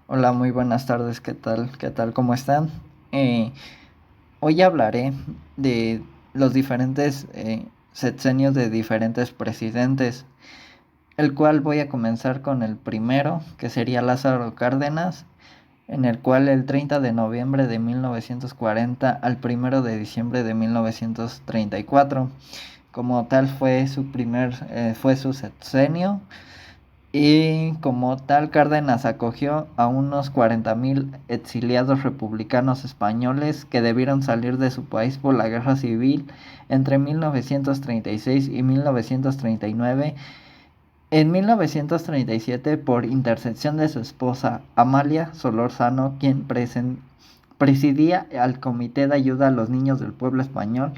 Hola, muy buenas tardes, ¿qué tal? ¿Qué tal? ¿Cómo están? Eh, Hoy hablaré de los diferentes sexenios de diferentes presidentes, el cual voy a comenzar con el primero, que sería Lázaro Cárdenas, en el cual el 30 de noviembre de 1940 al 1 de diciembre de 1934, como tal fue su sexenio. Y como tal, Cárdenas acogió a unos 40.000 exiliados republicanos españoles que debieron salir de su país por la guerra civil entre 1936 y 1939. En 1937, por intercesión de su esposa Amalia Solórzano, quien presidía al Comité de Ayuda a los Niños del Pueblo Español,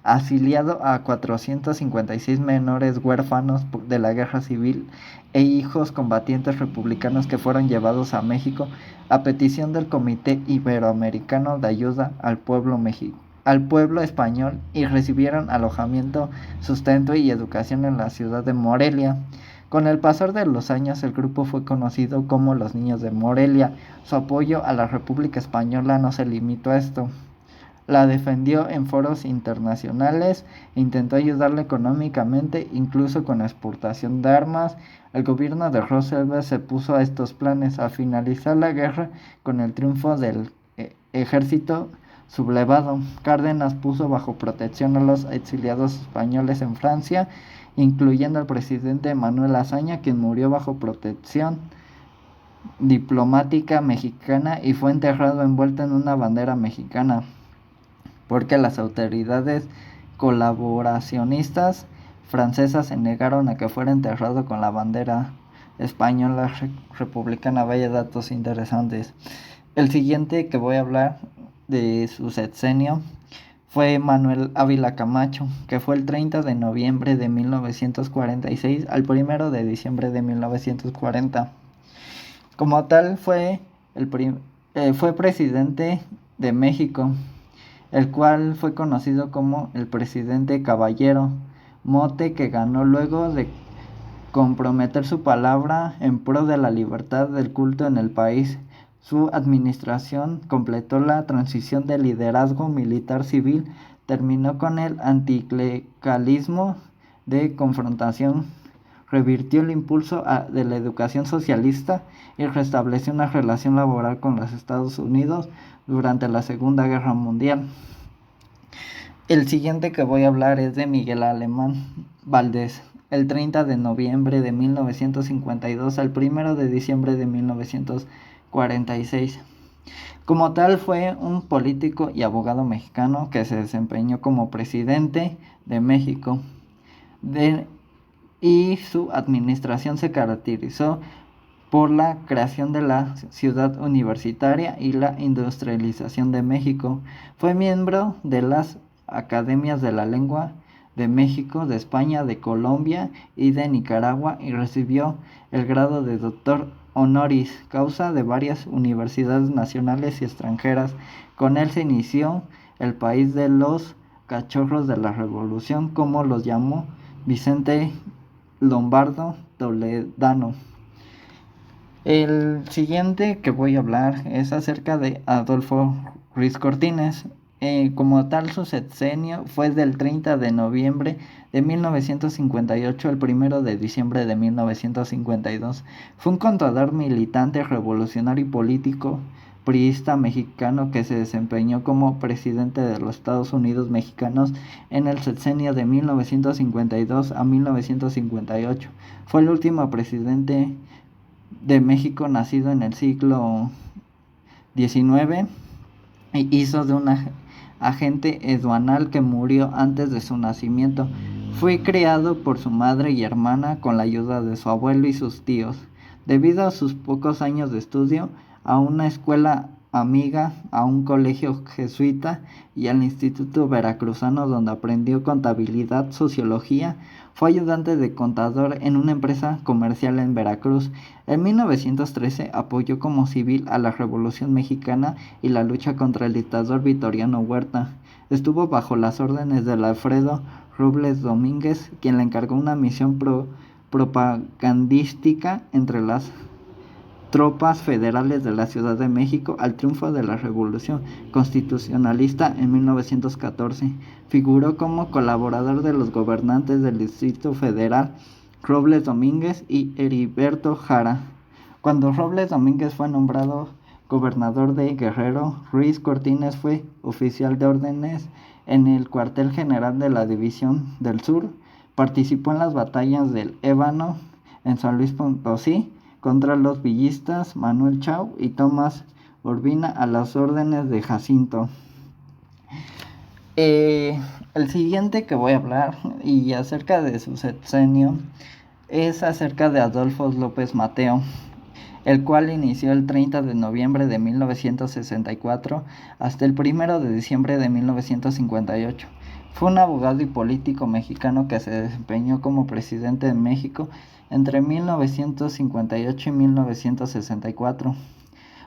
asiliado a 456 menores huérfanos de la guerra civil e hijos combatientes republicanos que fueron llevados a México a petición del Comité Iberoamericano de Ayuda al pueblo español, y recibieron alojamiento, sustento y educación en la ciudad de Morelia. Con el pasar de los años, el grupo fue conocido como los Niños de Morelia. Su apoyo a la República Española no se limitó a esto. La defendió en foros internacionales e intentó ayudarla económicamente, incluso con la exportación de armas. El gobierno de Roosevelt se puso a estos planes. Al finalizar la guerra, con el triunfo del ejército sublevado, Cárdenas puso bajo protección a los exiliados españoles en Francia, incluyendo al presidente Manuel Azaña, quien murió bajo protección diplomática mexicana y fue enterrado envuelto en una bandera mexicana, porque las autoridades colaboracionistas francesas se negaron a que fuera enterrado con la bandera española republicana. Vaya datos interesantes. El siguiente que voy a hablar de su sexenio fue Manuel Ávila Camacho, que fue el 30 de noviembre de 1946 al 1 de diciembre de 1940. Como tal, fue presidente de México, el cual fue conocido como el presidente caballero, mote que ganó luego de comprometer su palabra en pro de la libertad del culto en el país. Su administración completó la transición del liderazgo militar civil, terminó con el anticlericalismo de confrontación, revirtió el impulso de la educación socialista y restableció una relación laboral con los Estados Unidos durante la Segunda Guerra Mundial. El siguiente que voy a hablar es de Miguel Alemán Valdés, el 30 de noviembre de 1952 al 1 de diciembre de 1946. Como tal, fue un político y abogado mexicano que se desempeñó como presidente de México, y su administración se caracterizó por la creación de la ciudad universitaria y la industrialización de México. Fue miembro de las Academias de la Lengua de México, de España, de Colombia y de Nicaragua, y recibió el grado de doctor honoris causa de varias universidades nacionales y extranjeras. Con él se inició el país de los cachorros de la revolución, como los llamó Vicente Lombardo Toledano. El siguiente que voy a hablar es acerca de Adolfo Ruiz Cortines. Como tal, su sexenio fue del 30 de noviembre de 1958 al 1 de diciembre de 1952. Fue un contador, militante, revolucionario y político priista mexicano que se desempeñó como presidente de los Estados Unidos mexicanos en el sexenio de 1952 a 1958. Fue el último presidente de México nacido en el siglo XIX, y hizo de un agente aduanal que murió antes de su nacimiento. Fue criado por su madre y hermana con la ayuda de su abuelo y sus tíos. Debido a sus pocos años de estudio, a una escuela amiga, a un colegio jesuita y al Instituto Veracruzano, donde aprendió contabilidad, sociología. Fue ayudante de contador en una empresa comercial en Veracruz. En 1913 apoyó como civil a la Revolución Mexicana y la lucha contra el dictador Victoriano Huerta. Estuvo bajo las órdenes de Alfredo Robles Domínguez, quien le encargó una misión propagandística entre las tropas federales de la Ciudad de México al triunfo de la Revolución Constitucionalista en 1914. Figuró como colaborador de los gobernantes del Distrito Federal Robles Domínguez y Heriberto Jara. Cuando Robles Domínguez fue nombrado gobernador de Guerrero, Ruiz Cortines fue oficial de órdenes en el cuartel general de la División del Sur. Participó en las batallas del Ébano en San Luis Potosí contra los villistas Manuel Chao y Tomás Urbina a las órdenes de Jacinto. El siguiente que voy a hablar y acerca de su sexenio es acerca de Adolfo López Mateo, el cual inició el 30 de noviembre de 1964 hasta el 1 de diciembre de 1958. Fue un abogado y político mexicano que se desempeñó como presidente de México entre 1958 y 1964.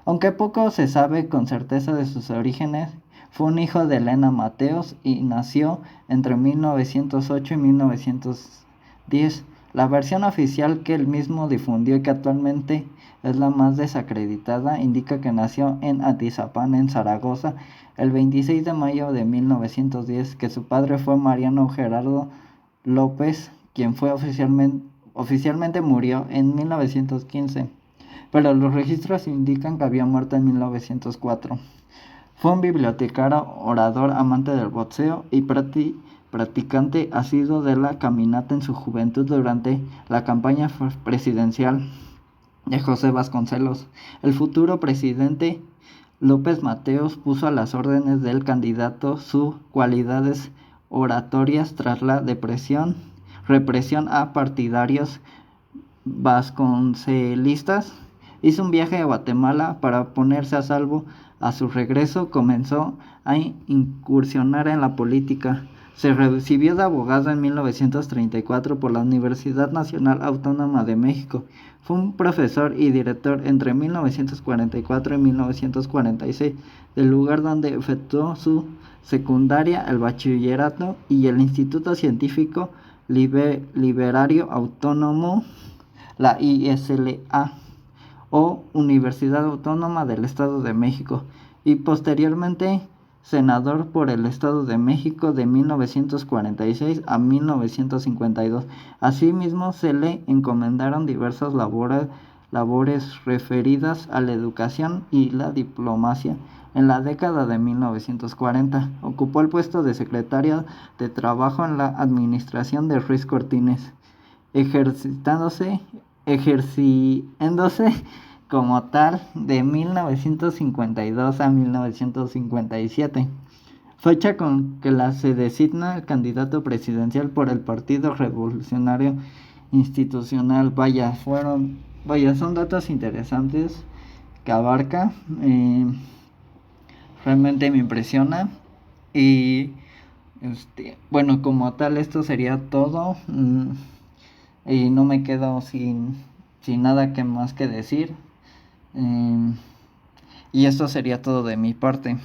Aunque poco se sabe con certeza de sus orígenes, fue un hijo de Elena Mateos y nació entre 1908 y 1910. La versión oficial que él mismo difundió y que actualmente es la más desacreditada indica que nació en Atizapán, en Zaragoza, el 26 de mayo de 1910, que su padre fue Mariano Gerardo López, quien fue oficialmente murió en 1915, pero los registros indican que había muerto en 1904. Fue un bibliotecario, orador, amante del boxeo y practicante asiduo de la caminata en su juventud durante la campaña presidencial de José Vasconcelos. El futuro presidente López Mateos puso a las órdenes del candidato sus cualidades oratorias tras la represión a partidarios vasconcelistas. Hizo un viaje a Guatemala para ponerse a salvo. A su regreso comenzó a incursionar en la política. Se recibió de abogado en 1934 por la Universidad Nacional Autónoma de México. Fue un profesor y director entre 1944 y 1946 del lugar donde efectuó su secundaria, el bachillerato y el Instituto Científico Liberario Autónomo, la ISLA, o Universidad Autónoma del Estado de México, y posteriormente senador por el Estado de México de 1946 a 1952. Asimismo, se le encomendaron diversas labores referidas a la educación y la diplomacia. En la década de 1940, ocupó el puesto de secretario de Trabajo en la administración de Ruiz Cortines, ejerciéndose como tal de 1952 a 1957, fecha con que se designa el candidato presidencial por el Partido Revolucionario Institucional. Son datos interesantes que abarca. Realmente me impresiona. Y bueno, como tal, esto sería todo. Y no me quedo sin nada que más que decir. Y esto sería todo de mi parte.